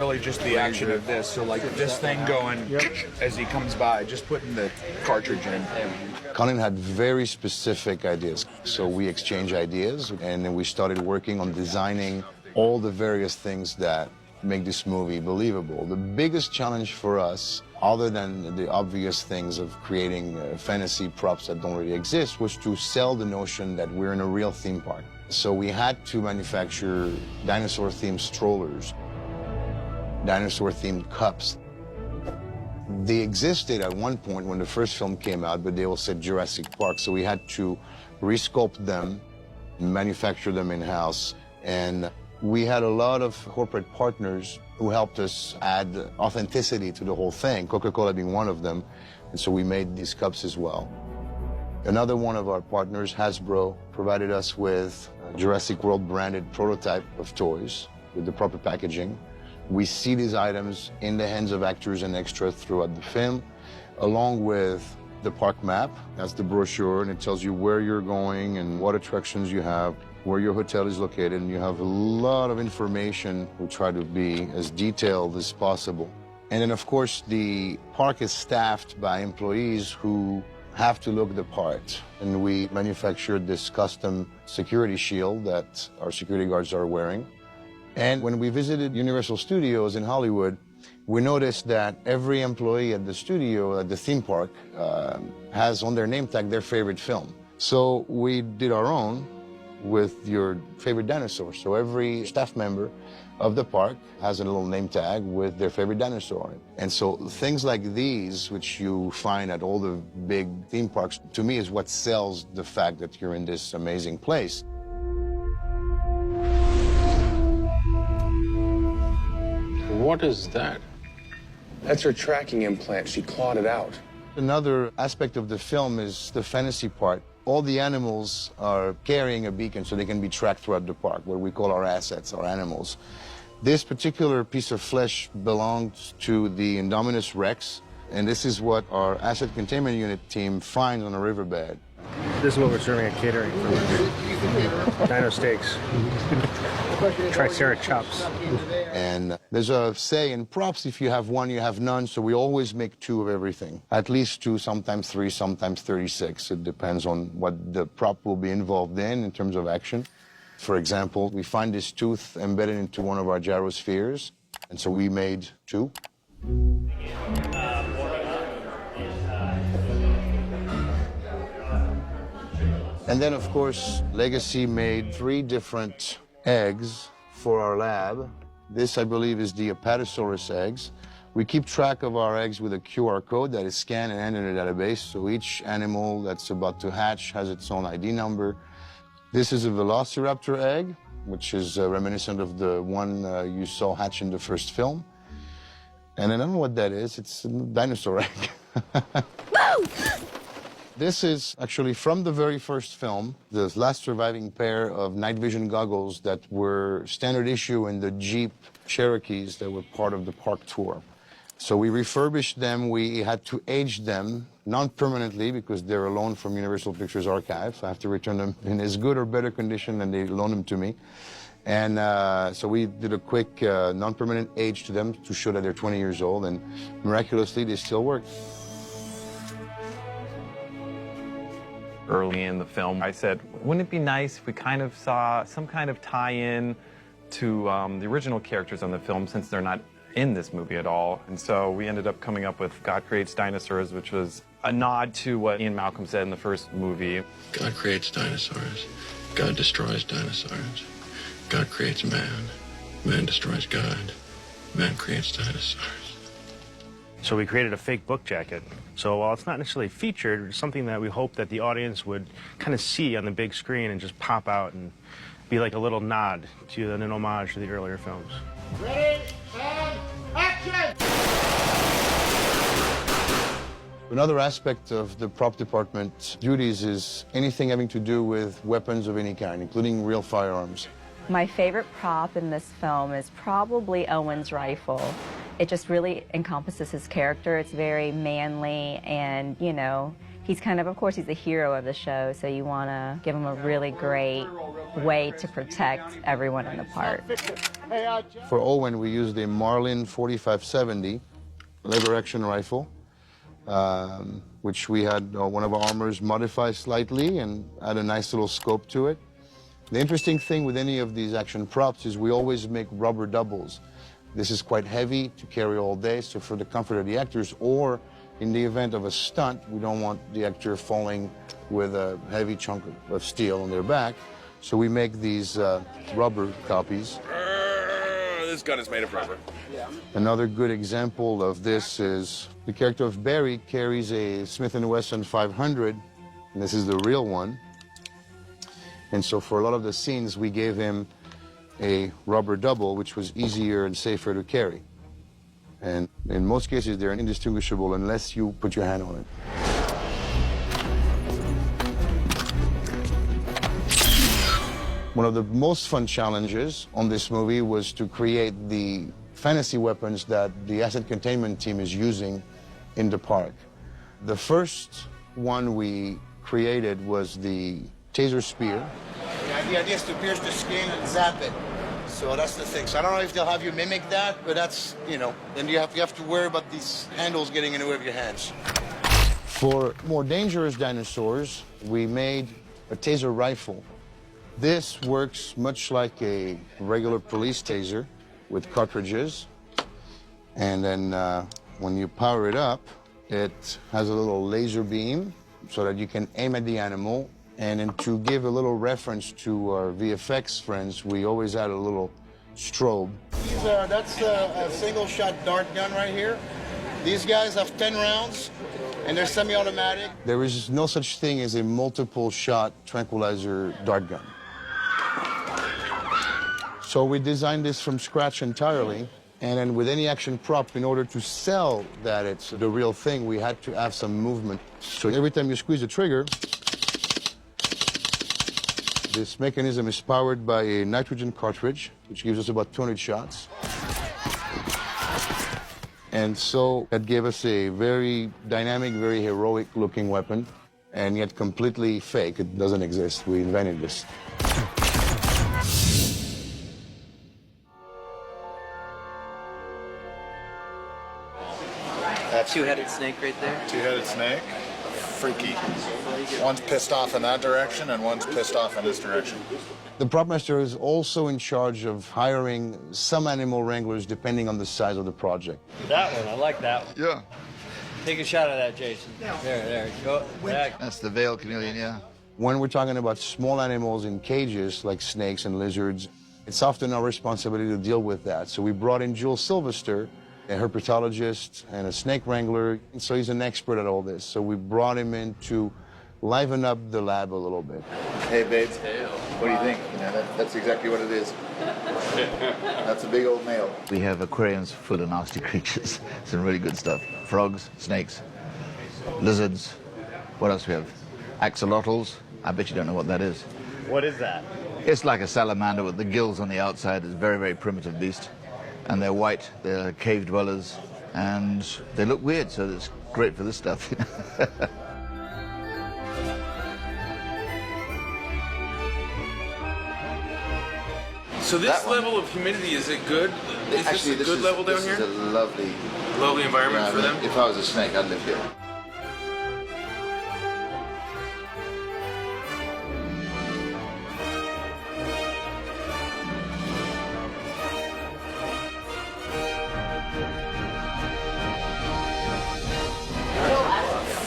Really just the action of this, so like this thing going as he comes by, just putting the cartridge in. Colin had very specific ideas, so we exchanged ideas, and then we started working on designing all the various things that make this movie believable. The biggest challenge for us, other than the obvious things of creating fantasy props that don't really exist, was to sell the notion that we're in a real theme park. So we had to manufacture dinosaur-themed strollers, dinosaur-themed cups. They existed at one point when the first film came out, but they all said Jurassic Park, so we had to resculpt them, manufacture them in-house, and we had a lot of corporate partners who helped us add authenticity to the whole thing, Coca-Cola being one of them, and so we made these cups as well. Another one of our partners, Hasbro, provided us with a Jurassic World branded prototype of toys with the proper packaging. We see these items in the hands of actors and extras throughout the film, along with the park map. That's the brochure, and it tells you where you're going and what attractions you have, where your hotel is located, and you have a lot of information. We try to be as detailed as possible. And then, of course, the park is staffed by employees who have to look the part. And we manufactured this custom security shield that our security guards are wearing. And when we visited Universal Studios in Hollywood, we noticed that every employee at the studio, at the theme park, has on their name tag their favorite film. So we did our own with your favorite dinosaur. So every staff member of the park has a little name tag with their favorite dinosaur on it. And so things like these, which you find at all the big theme parks, to me is what sells the fact that you're in this amazing place. What is that? That's her tracking implant. She clawed it out. Another aspect of the film is the fantasy part. All the animals are carrying a beacon so they can be tracked throughout the park, what we call our assets, our animals. This particular piece of flesh belongs to the Indominus Rex, and this is what our asset containment unit team finds on a riverbed. This is what we're serving at catering for dino steaks, Tricera chops. And there's a say in props, if you have one, you have none, so we always make 2 of everything. At least 2, sometimes 3, sometimes 36. It depends on what the prop will be involved in terms of action. For example, we find this tooth embedded into one of our gyrospheres, and so we made 2. And then, of course, Legacy made 3 different eggs for our lab. This, I believe, is the Apatosaurus eggs. We keep track of our eggs with a QR code that is scanned and entered in a database, so each animal that's about to hatch has its own ID number. This is a Velociraptor egg, which is reminiscent of the one you saw hatch in the first film. And I don't know what that is. It's a dinosaur egg. This is actually from the very first film, the last surviving pair of night vision goggles that were standard issue in the Jeep Cherokees that were part of the park tour. So we refurbished them. We had to age them, non-permanently, because they're a loan from Universal Pictures Archive. I have to return them in as good or better condition than they loaned them to me. And so we did a quick non-permanent age to them to show that they're 20 years old, and miraculously, they still work. Early in the film, I said, wouldn't it be nice if we kind of saw some kind of tie-in to the original characters on the film, since they're not in this movie at all? And so we ended up coming up with God Creates Dinosaurs, which was a nod to what Ian Malcolm said in the first movie. God creates dinosaurs. God destroys dinosaurs. God creates man. Man destroys God. Man creates dinosaurs. So we created a fake book jacket. So while it's not necessarily featured, it's something that we hope that the audience would kind of see on the big screen and just pop out and be like a little nod to an homage to the earlier films. Ready, and action! Another aspect of the prop department duties is anything having to do with weapons of any kind, including real firearms. My favorite prop in this film is probably Owen's rifle. It just really encompasses his character. It's very manly, and, you know, he's kind of course, he's the hero of the show, so you want to give him a really great way to protect everyone in the park. Hey, action. For Owen, we used a Marlin 4570 lever action rifle, which we had one of our armors modify slightly and add a nice little scope to it. The interesting thing with any of these action props is we always make rubber doubles. This is quite heavy to carry all day, so for the comfort of the actors, or in the event of a stunt, we don't want the actor falling with a heavy chunk of steel on their back, so we make these rubber copies. This gun is made of rubber. Another good example of this is the character of Barry carries a Smith & Wesson 500, and this is the real one. And so for a lot of the scenes, we gave him a rubber double, which was easier and safer to carry. And in most cases, they're indistinguishable unless you put your hand on it. One of the most fun challenges on this movie was to create the fantasy weapons that the asset containment team is using in the park. The first one we created was the taser spear. The idea is to pierce the skin and zap it. So that's the thing. So I don't know if they'll have you mimic that, but that's, you know, then you have to worry about these handles getting in the way of your hands. For more dangerous dinosaurs, we made a taser rifle. This works much like a regular police taser with cartridges. And then when you power it up, it has a little laser beam so that you can aim at the animal. And then to give a little reference to our VFX friends, we always add a little strobe. That's a single-shot dart gun right here. These guys have 10 rounds, and they're semi-automatic. There is no such thing as a multiple-shot tranquilizer dart gun. So we designed this from scratch entirely. And then with any action prop, in order to sell that it's the real thing, we had to have some movement. So every time you squeeze the trigger, this mechanism is powered by a nitrogen cartridge, which gives us about 200 shots. And so that gave us a very dynamic, very heroic-looking weapon, and yet completely fake. It doesn't exist. We invented this. Two-headed snake right there. Two-headed snake. Freaky. One's pissed off in that direction and one's pissed off in this direction. The prop master is also in charge of hiring some animal wranglers depending on the size of the project. That one, I like that one. Yeah. Take a shot of that, Jason. There, go back. That's the veiled chameleon, yeah. When we're talking about small animals in cages, like snakes and lizards, it's often our responsibility to deal with that. So we brought in Jules Sylvester, a herpetologist and a snake wrangler, and so he's an expert at all this. So we brought him in to liven up the lab a little bit. Hey, babe. What do you think? You know, that's exactly what it is. That's a big old male. We have aquariums full of nasty creatures. Some really good stuff. Frogs, snakes, lizards. What else we have? Axolotls. I bet you don't know what that is. What is that? It's like a salamander with the gills on the outside. It's a very, very primitive beast. And they're white, they're cave dwellers, and they look weird, so it's great for this stuff. So this level of humidity, is it good? Is Actually, this a good level down here? This is a lovely environment for them? If I was a snake, I'd live here.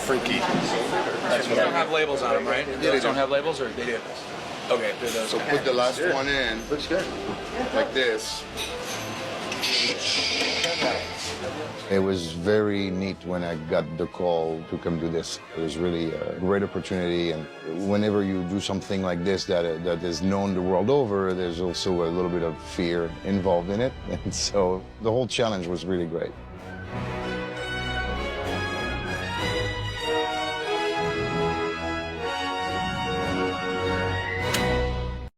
Freaky. They don't have labels on them, right? They don't have labels, or they do? Okay, they're those. So put the last one in. Looks good. Like this. It was very neat when I got the call to come do this. It was really a great opportunity, and whenever you do something like this that is known the world over, there's also a little bit of fear involved in it, and so the whole challenge was really great.